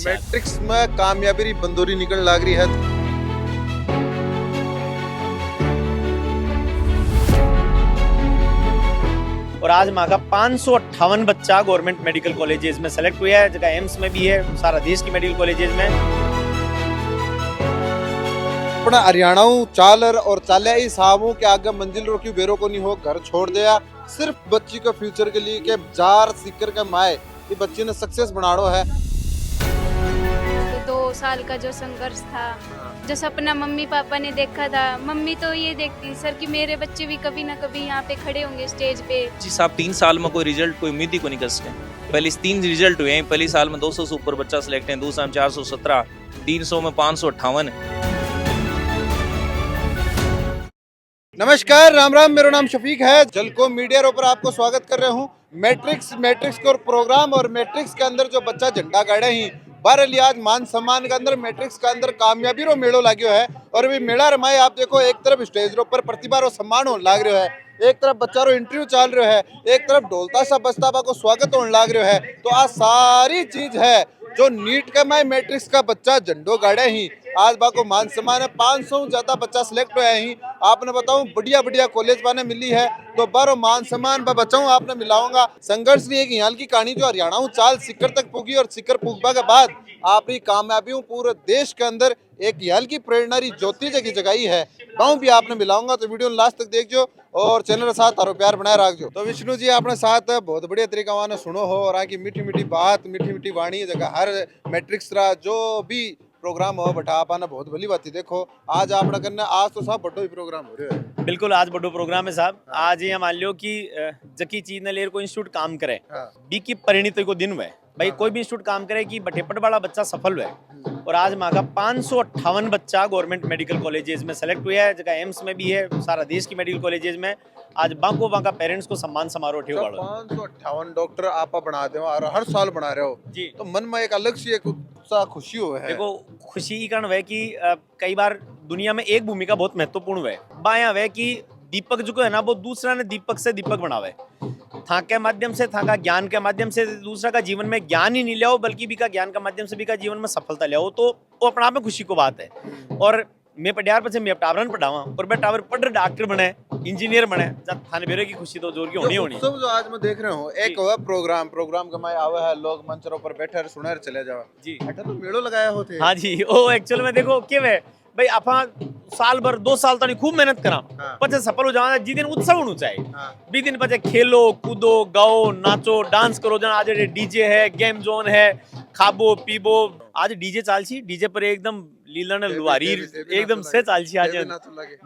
Matrix में कामयाबी री बंदूरी निकल लाग रही है। और आज माँ का 558 बच्चा गवर्नमेंट मेडिकल कॉलेजेस में सेलेक्ट हुआ है, जगह एम्स में भी है, सारा देश की मेडिकल कॉलेजेस में। अपना हरियाणाऊ चालर और चाल्या ही साहबों के आगे मंजिल रोकी बेरो को नहीं हो घर छोड़ दिया सिर्फ बच्ची के फ्यूचर के लिए के जार सीकर के माए ये बच्ची ने सक्सेस बनाड़ो है। 2 साल का जो संघर्ष था, जो सपना मम्मी पापा ने देखा था, मम्मी तो ये देखती सर कि मेरे बच्चे भी कभी ना कभी यहाँ पे खड़े होंगे स्टेज पे। जी साहब 3 साल में कोई रिजल्ट कोई उम्मीद ही को नहीं कर सके। पहले 3 रिजल्ट हुए हैं, पहले साल में 200 से ऊपर बच्चा सिलेक्ट है, दूसरा में 417, 300 में 558। नमस्कार, राम राम, मेरा नाम शफीक है। जलको मीडिया पर आपको स्वागत कर रहा हूँ। मैट्रिक्स को प्रोग्राम और मैट्रिक्स के अंदर जो बच्चा झंडा गाड़े ही बहरहाल आज मान सम्मान के अंदर मैट्रिक्स के अंदर कामयाबी रो मेड़ो लाग्यो है। और भी मेला रमाए आप देखो, एक तरफ स्टेज रो पर प्रतिभा रो सम्मान होने लाग रहा है, एक तरफ बच्चा रो इंटरव्यू चल रहा है, एक तरफ ढोलता सा बजता को स्वागत होने लाग रहा है। तो आ सारी चीज है जो नीट का मैं मैट्रिक्स का बच्चा झंडो गाड़े ही आज बाको मान सम्मान है। 500 ज्यादा बच्चा सिलेक्ट हुआ ही। आपने बताऊं बढ़िया बढ़िया कॉलेज बाने मिली है तो बारो मान सम्मान बचाऊं आपने मिलाऊंगा। संघर्ष भी एक यहाँ की कहानी जो हरियाणा चाल शिखर तक पुगी और शिखर पुगबा के बाद आपकी कामयाबियों पूरे देश के अंदर एक यहाँ की प्रेरणा ज्योति जगह जगाई है। गाँव भी आपने मिलाऊंगा तो वीडियो लास्ट तक देखो और चैनल के साथ तारो प्यार बनाए रखो। तो विष्णु जी आपने साथ बहुत बढ़िया तरीका वहां सुनो हो और आकी मीठी मीठी बात मीठी मीठी वाणी जगह हर मैट्रिक्स रा जो भी प्रोग्राम हो बटा आपने बहुत भली बात थी। देखो आज आपने करना आज तो साहब बड़ो ही प्रोग्राम हो रहा है। बिल्कुल आज बड़ो प्रोग्राम है साहब। आज ये मान लो कि जकी चीज ने लेर को इंस्टीट्यूट काम करे बी की परिणति को दिन हुए भाई कोई भी इंस्टीट्यूट काम करे कि बटेपट वाला बच्चा सफल हुआ है। और आज माँ का 558 बच्चा गवर्नमेंट मेडिकल कॉलेजेस में सेलेक्ट हुआ है, जगह एम्स में भी है, सारा देश की मेडिकल कॉलेजेस में। आज बाको बाका पेरेंट्स को सम्मान समारोह ठेव 558 डॉक्टर आप बना दे और हर साल बना रहे हो जी, तो मन में एक अलग सी एक उत्साह खुशी हो है। देखो खुशी की कारण है कि कई बार दुनिया में एक भूमिका बहुत महत्वपूर्ण है, बाया है कि दीपक जो है ना वो दूसरा ने दीपक से दीपक बनावे, था के माध्यम से था का ज्ञान के माध्यम से दूसरा का जीवन में ज्ञान ही नहीं लिया बल्कि भी का ज्ञान का माध्यम से भी का जीवन में सफलता लिया हो, तो वो अपने आप में खुशी को बात है। और मैं पटियार पर से मैं टावरन पढ़ावा और मैं टावर पढ़ डॉक्टर बने इंजीनियर बने थाने बेरे की खुशी तो जोर की होनी होनी। सब जो आज मैं देख रहे हूँ एक हुआ प्रोग्राम कमाए आवे है लोग मंचरों पर बैठे सुने चले जाओ जी, ऐसा तो मेड़ो लगाया होते। हाँ जी, ओ एक्चुअल में देखो क्या है भाई आपा साल भर 2 साल तक खूब मेहनत करा पचे सफल हो जाना जी दिन उत्सव होना चाहिए। 20 दिन पचे खेलो कूदो गाओ नाचो डांस करो जना। आज डीजे है, गेम जोन है, खाबो पीबो। आज डीजे चालसी, डीजे पर एकदम लीलन लुवारीर एकदम से चालसी आज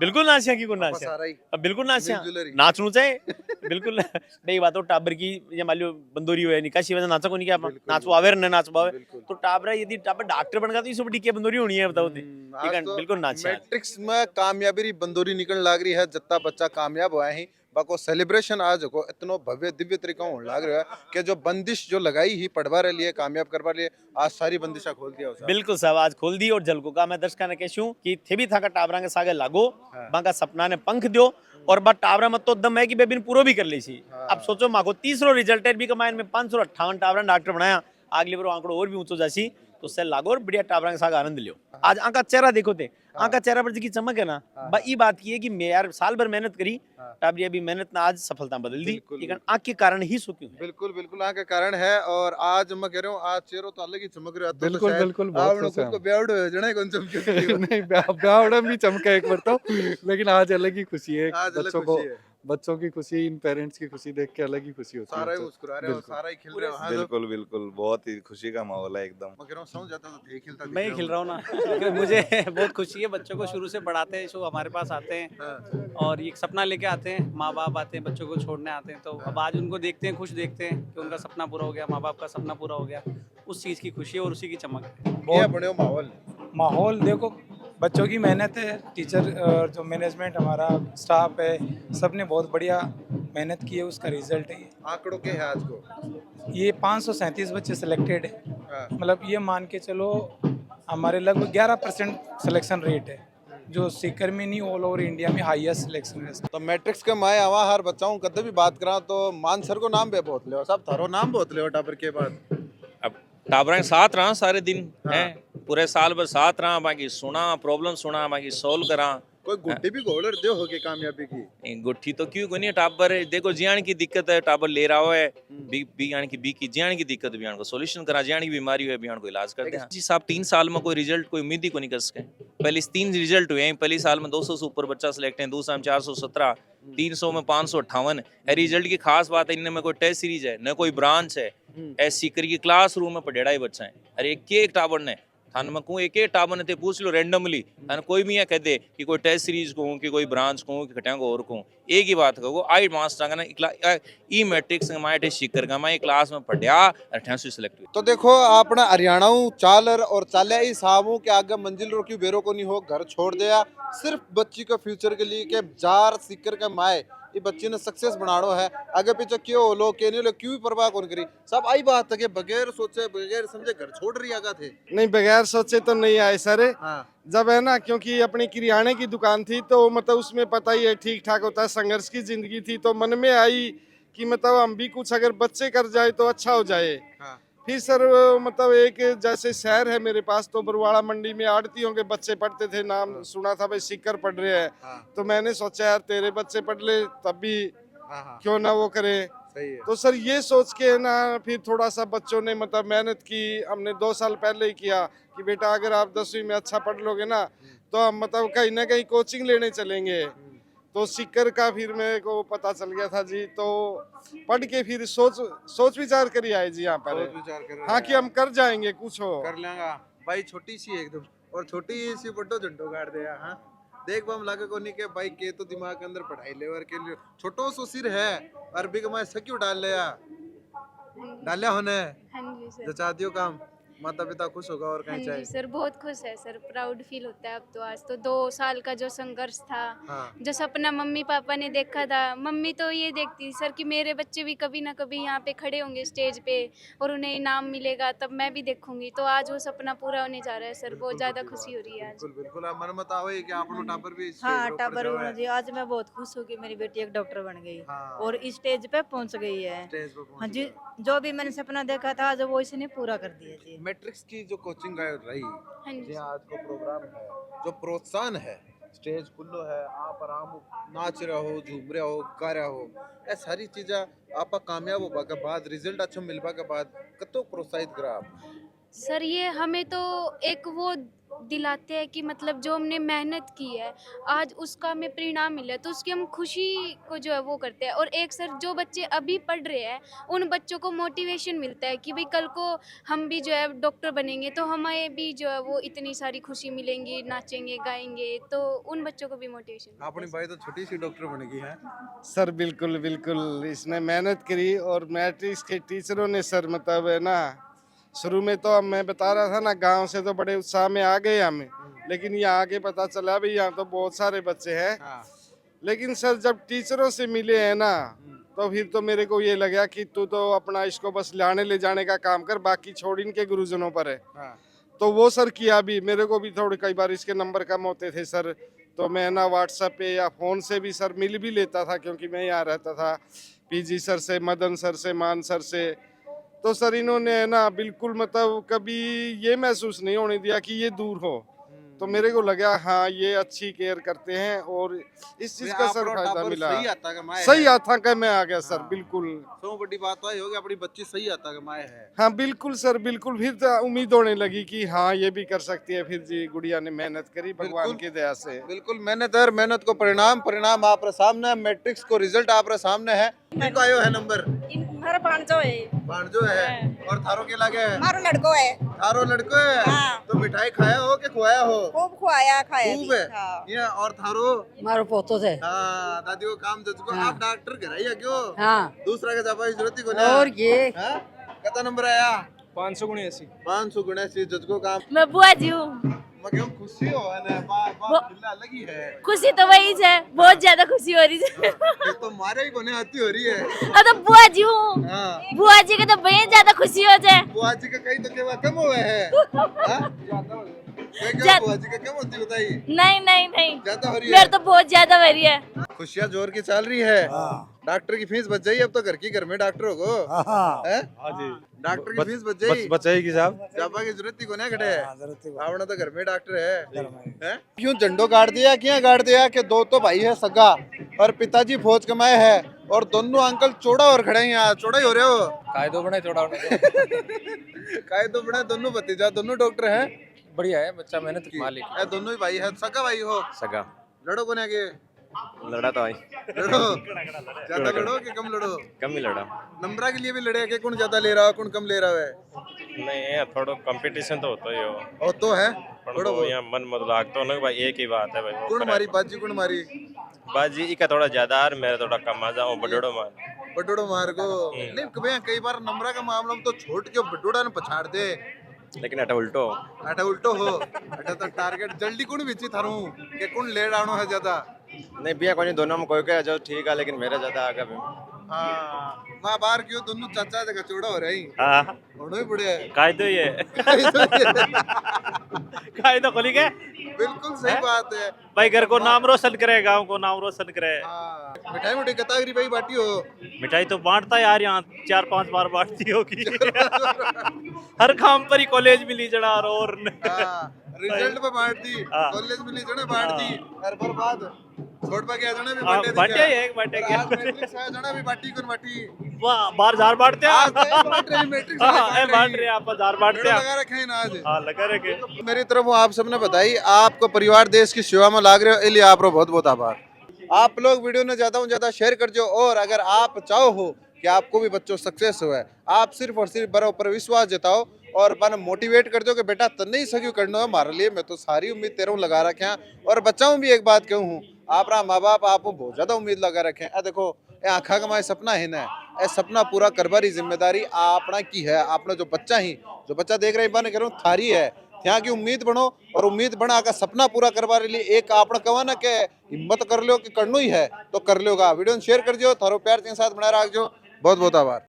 बिल्कुल नाचिया की को नाचिया बिल्कुल नाचिया नाचनु चाहिए बिल्कुल नहीं बात हो टाबर की ये मान लो बंदोरी हुए निकासी वजह नाचा को नहीं क्या नाचो आवे न नाचो आवे तो टाबरा यदि टाबर डॉक्टर बन गया तो इससे बड़ी क्या बंदोरी होनी है बताओ। बिल्कुल नाचिया मैट्रिक्स में कामयाबी री बंदोरी निकल लाग रही है, जत्ता बच्चा कामयाब हुआ है बाको सेलिब्रेशन आज को इतनो भव्य दिव्य तरीका होने लग रहा है कि जो बंदिश जो लगाई ही पढ़वा रहे लिए कामयाब करवा लिए आज सारी बंदिशा खोल दिया उसे। बिल्कुल साहब आज खोल दी और जलको का मैं दर्शका ने कहूं कि थे भी था का टाबरा के सागे लागो बाका सपना ने पंख दियो और बात टाबरा मत तो दम है कि बेबिन पूरो भी कर ली सी। अब सोचो माँ को 3रो रिजल्ट भी कमाइन में 558 टाबरा डॉक्टर बनाया, अगली बार आंकड़ो और भी ऊंचो जासी तो उससे लागो और बढ़िया टाबरा के साथ आनंद लियो। आज आंका चेहरा देखो थे, आंका चेहरा पर जी चमक है ना ये बात की है कि मैं यार साल भर मेहनत करी टाबरी अभी मेहनत ना आज सफलता बदल दी लेकिन आंख के कारण ही सुखी हूं। बिल्कुल बिल्कुल आंख के कारण है और आज मैं कह रहा हूं आज चेहरा तो अलग ही चमक रहा है। बिल्कुल तो बिल्कुल बहुत खुश को ब्यावड़ हो जने कौन चमके नहीं ब्यावड़ा भी चमका एक बार तो लेकिन आज अलग ही खुशी है बच्चों की खुशी, इन पेरेंट्स की खुशी देख के अलग ही खुशी होती है। सारा ही मुस्कुरा रहे हो, सारा ही खिल रहे हो। बिल्कुल बिल्कुल बहुत ही खुशी का माहौल है एकदम। मैं कह रहा हूं समझ जाता तो खिलता मैं ही खिल रहा हूँ ना क्योंकि मुझे बहुत खुशी है। बच्चों को शुरू से पढ़ाते हैं, जो हमारे पास आते हैं और ये सपना लेके आते हैं, माँ बाप आते हैं बच्चों को छोड़ने आते हैं, तो अब आज उनको देखते हैं खुश देखते हैं कि उनका सपना पूरा हो गया, माँ बाप का सपना पूरा हो गया, उस चीज़ की खुशी है और उसी की चमक है। बहुत बढ़िया माहौल देखो बच्चों की मेहनत है, टीचर और जो मैनेजमेंट हमारा स्टाफ है सब ने बहुत बढ़िया मेहनत की है, उसका रिजल्ट है। आंकड़ों के है आज को ये 537 बच्चे सिलेक्टेड है, मतलब ये मान के चलो हमारे लगभग 11% सिलेक्शन रेट है जो सीकर में नहीं ऑल ओवर इंडिया में हाईएस्ट सिलेक्शन है। तो मैट्रिक्स के माए आवा हर बच्चाओं कदे भी बात करा तो मान सर को नाम पे बहुत ले सब थारो नाम बहुत ले टापर के बाद। अब टाबरा के साथ रहा सारे दिन हैं, पूरे साल भर साथ रहा, बाकी सुना प्रॉब्लम सुना, बाकी सोल्व करा। कोई गुड्डी भी घोल दे हो के कामयाबी की गुट्ठी तो क्यों कोनी है, टाबर देखो जियान की दिक्कत है, टाबर ले रहा है बियान की जियान की दिक्कत बियान को सोल्यूशन करा, जियान की बीमारी है बियान को इलाज करते हैं जी साहब। 3 साल में कोई रिजल्ट कोई उम्मीद ही को नहीं कर सके। पहले 3 रिजल्ट हुए हैं, पहली साल में 200 से ऊपर बच्चा सिलेक्ट है, दूसरा में 417, 300 में 558 है। रिजल्ट की खास बात है, इनमें में कोई टेस्ट सीरीज है न कोई ब्रांच है, ऐसी करिए क्लास रूम में पढ़ेड़ा ही बच्चा है। अरे एक टाबर ने थान में कहूँ एक टाबर ने पूछ लो रैंडमली, थान कोई भी यहाँ कह दे कि कोई टेस्ट सीरीज कहूँ कि कोई ब्रांच कहूँ कि खटिया को और कहूँ, एक ही बात कहूँ आई मास्टर का ना ई मैट्रिक्स माए शिकर का मैं क्लास में पढ़िया 88 सिलेक्ट हुई। तो देखो अपना हरियाणाऊ चालर और चाले ही साहबों के आगे मंजिल रोकी बेरो को नहीं हो, घर छोड़ दिया सिर्फ बच्ची के फ्यूचर के लिए के जार सीकर के माए ये बच्ची ने सक्सेस बनाड़ो है, आगे पीछे क्यों लो के नहीं लो क्यों भी परवाह कौन करी। सब आई बात है कि बगैर सोचे बगैर समझे घर छोड़ रही आगा थे। नहीं बगैर सोचे तो नहीं आए सर। हाँ। जब है ना, क्योंकि अपनी किराने की दुकान थी तो मतलब उसमें पता ही है ठीक ठाक होता है, संघर्ष की जिंदगी थी, तो मन में आई कि मतलब हम भी कुछ अगर बच्चे कर जाए तो अच्छा हो जाए। हाँ। फिर सर मतलब एक जैसे शहर है मेरे पास, तो बरवाड़ा मंडी में आड़तियों के बच्चे पढ़ते थे, नाम सुना था भाई सीकर पढ़ रहे हैं। हाँ। तो मैंने सोचा यार तेरे बच्चे पढ़ ले तब भी क्यों ना वो करे। सही है। तो सर ये सोच के ना फिर थोड़ा सा बच्चों ने मतलब मेहनत की, हमने 2 साल पहले ही किया कि बेटा अगर आप 10वीं में अच्छा पढ़ लोगे ना तो हम मतलब कहीं ना कहीं कोचिंग लेने चलेंगे। तो सीकर का फिर मेरे को पता चल गया था जी, तो पढ़ के फिर सोच विचार कर आए जी यहाँ पर। हाँ कि हम कर जाएंगे, कुछ हो कर लेंगे भाई। छोटी सी एकदम और छोटी सी बड्डो झंडो गाड़ दिया। हाँ देख बम लागे को नहीं के भाई के तो दिमाग के अंदर पढ़ाई लेवर के लिए छोटो सो सिर है, अरबी का मैं सक्यू डाल लिया डालिया होने। हाँ जी सर। जचा दियो काम, माता पिता खुश होगा और कहीं हाँ चाहिए। जी सर, बहुत खुश है सर, प्राउड फील होता है अब तो। आज तो 2 साल का जो संघर्ष था, जो सपना मम्मी पापा ने देखा था, मम्मी तो ये देखती सर कि मेरे बच्चे भी कभी ना कभी यहाँ पे खड़े होंगे स्टेज पे और उन्हें इनाम मिलेगा, तब मैं भी देखूंगी। तो आज वो सपना पूरा होने जा रहा है सर, बहुत ज्यादा खुशी हो रही है आज। बिल्कुल बिल्कुल। आप मन मत आओ कि आप लोग टाबर भी हाँ टाबर जी, आज मैं बहुत खुश हूँ कि मेरी बेटी एक डॉक्टर बन गई और इस स्टेज पे पहुँच गई है। हाँ जी, जो भी मैंने सपना देखा था आज वो इसने पूरा कर दिया जी। मैट्रिक्स की जो कोचिंग रही जी आज को प्रोग्राम है, जो प्रोत्साहन है, स्टेज खुल्लो है, आप आराम नाच रहे हो, झूम रहे हो, गा रहे हो, ये सारी चीजें आप कामयाब होबा के बाद, रिजल्ट अच्छा मिलबा के बाद कतो प्रोत्साहित करा आप सर। ये हमें तो एक वो दिलाते हैं कि मतलब जो हमने मेहनत की है आज उसका हमें परिणाम मिला, तो उसकी हम खुशी को जो है वो करते हैं। और एक सर जो बच्चे अभी पढ़ रहे हैं उन बच्चों को मोटिवेशन मिलता है कि भाई कल को हम भी जो है डॉक्टर बनेंगे तो हमें भी जो है वो इतनी सारी खुशी मिलेंगी, नाचेंगे गाएंगे, तो उन बच्चों को भी मोटिवेशन। अपनी भाई तो छोटी सी डॉक्टर बनेगी है सर। बिल्कुल बिल्कुल, इसने मेहनत करी और मैट्रिक्स के टीचरों ने सर मतलब है ना, शुरू में तो मैं बता रहा था ना गांव से तो बड़े उत्साह में आ गए हमें, लेकिन यहाँ आके पता चला भाई यहाँ तो बहुत सारे बच्चे हैं। लेकिन सर जब टीचरों से मिले हैं ना तो फिर तो मेरे को ये लगा कि तू तो अपना इसको बस लाने ले जाने का काम कर, बाकी छोड़ इनके गुरुजनों पर है। तो वो सर किया भी, मेरे को भी थोड़े कई बार इसके नंबर कम होते थे सर, तो मैं ना व्हाट्सएप पे या फ़ोन से भी सर मिल भी लेता था, क्योंकि मैं यहाँ रहता था। पीजी सर से, मदन सर से, मान सर से, तो सर इन्होंने ना बिल्कुल मतलब कभी ये महसूस नहीं होने दिया कि ये दूर हो। तो मेरे को लगा हाँ ये अच्छी केयर करते हैं और इस चीज का सर फायदा मिला। सही आता का मैं आ गया सर। बिल्कुल तो बड़ी बात तो होगी अपनी बच्ची सही आता का माए है। हाँ बिल्कुल सर, बिल्कुल। फिर तो उम्मीद होने लगी कि हाँ ये भी कर सकती है। फिर जी गुड़िया ने मेहनत करी भगवान की दया से। बिल्कुल मेहनत है, मेहनत को परिणाम आप सामने, मैट्रिक्स को रिजल्ट आप सामने है। किनको आयो है नंबर? हमारा भांजो है। भांजो है। और थारो के लागे है? मारो लड़को है। थारो लड़को है। हाँ। तो मिठाई खाया हो कि खुआया हो? खूब खुआया खाया खूब है। हाँ। ये और थारो? मारो पोतो से। हाँ दादी को काम जज को। हाँ। आप डॉक्टर घर आई क्यों? हाँ। दूसरा के जापा की जरूरत ही को नहीं। और ये कितना नंबर आया? 579। 579 जज को काम। मैं बुआ जी हूँ। खुशी हो ना लगी है। खुशी तो वही है, बहुत ज्यादा खुशी हो रही है। तो मारे ही कोने आती हो रही है। अब तो बुआ जी हूँ। हाँ। बुआ जी के तो बहुत ज्यादा खुशी हो जाए। बुआ जी का कहीं तो केवल कम हुआ है। बुआ जी का कम होती बताइए। नहीं नहीं नहीं, ज्यादा हो रही है। मेरे तो बहुत ज्यादा हो रही है। खुशियाँ जोर की चल रही है। डॉक्टर की फीस बच जाएगी अब तो घर की घर में डॉक्टर होगो हैं? डॉक्टर की फीस बच जाएगी बचाएगी साहब। जापा की जरूरत ही को ना खड़े आपने तो घर में डॉक्टर है क्यों झंडो गाड़ दिया क्या गाड़ दिया कि दो तो भाई है सगा और पिताजी फौज कमाए है और दोनों अंकल चौड़ा और खड़े हैं यहाँ चौड़ा ही हो रहे हो कायदो बने थोड़ा काय तो बड़ा दोनों भतीजा दोनों डॉक्टर हैं बढ़िया है बच्चा मेहनत की मालिक है दोनों ही भाई है सगा भाई हो सगा लड़ो को आगे लड़ा तो आई लड़ो ज्यादा लड़ो कि कम लड़ो कम ही लड़ा नंबरा के लिए भी लड़े कि कौन ज्यादा ले रहा है कौन कम ले रहा है नहीं थोड़ा कंपटीशन तो होता ही हो और तो है थोड़ा बहुत यहाँ मन मत लागतो ना भाई एक ही बात है भाई कौन मारी बाजी कौन मारी बाजी इका थोड़ा ज्यादा और मेरा थोड़ा कम आ जाओ बड़ोड़ो मार बटोड़ो मार को नहीं कई बार नंबरा का मामला में तो छोड़ के बटोड़ा ने पछाड़ दे लेकिन अटा उल्टो हो अटा तो टारगेट जल्दी कौन बिची थारू के कौन ले डाणो है ज्यादा नहीं भैया कोई दोनों में कोई क्या जो ठीक है लेकिन मेरा ज्यादा आगे भी हाँ माँ बाहर क्यों दोनों चाचा जगह चौड़ा हो रही हाँ होना ही पड़े कायदो ये कायदो खोली के बिल्कुल सही बात है भाई घर को नाम रोशन करे गांव को नाम रोशन करे हाँ मिठाई मिठाई कतागरी भाई बाटी हो मिठाई तो बांटता यार यहाँ 4-5 बार बांटती होगी हर काम पर ही कॉलेज मिली जड़ा और रिजल्ट पे बांटती हाँ। कॉलेज में ली जने बांटती हर बार बाद छोड़ पा गया जने भी हाँ, बांटे बांटे ही एक बांटे के आज मैट्रिक्स है जने भी बाटी कौन बाटी बार जार बांटते आज हैं तो बांट रही मैट्रिक्स हाँ बांट रहे हैं आप जार बांटते हैं लगा रखे हैं ना आज हाँ लगा रखे मेरी तरफ आप सबने बताई आपको परिवार देश की सेवा में लाग रहे हो इसलिए आप बहुत बहुत आभार आप लोग वीडियो ने ज्यादा शेयर कर दो और अगर आप चाहो हो कि आपको भी बच्चों सक्सेस हुआ है आप सिर्फ और सिर्फ बड़ों पर विश्वास जताओ और मन मोटिवेट कर दो कि बेटा तन्ने ही सक्यू करना है हमारे लिए मैं तो सारी उम्मीद तेरे लगा रखे हैं और बच्चाओं भी एक बात कहूँ हूँ आप रहा माँ बाप आप बहुत ज्यादा उम्मीद लगा रखे हैं देखो ये आँखा कमाए सपना है ना ये सपना पूरा करवारी जिम्मेदारी आपना की है आपने जो बच्चा देख रहे बन करूँ थारी है यहाँ की उम्मीद बनो और उम्मीद बना का सपना पूरा करवा लिए एक आपने कहा ना कि हिम्मत कर लो कि करनो ही है तो कर लोगा वीडियो शेयर कर दियो थारो प्यार के साथ बना रख जो बहुत बहुत आभार।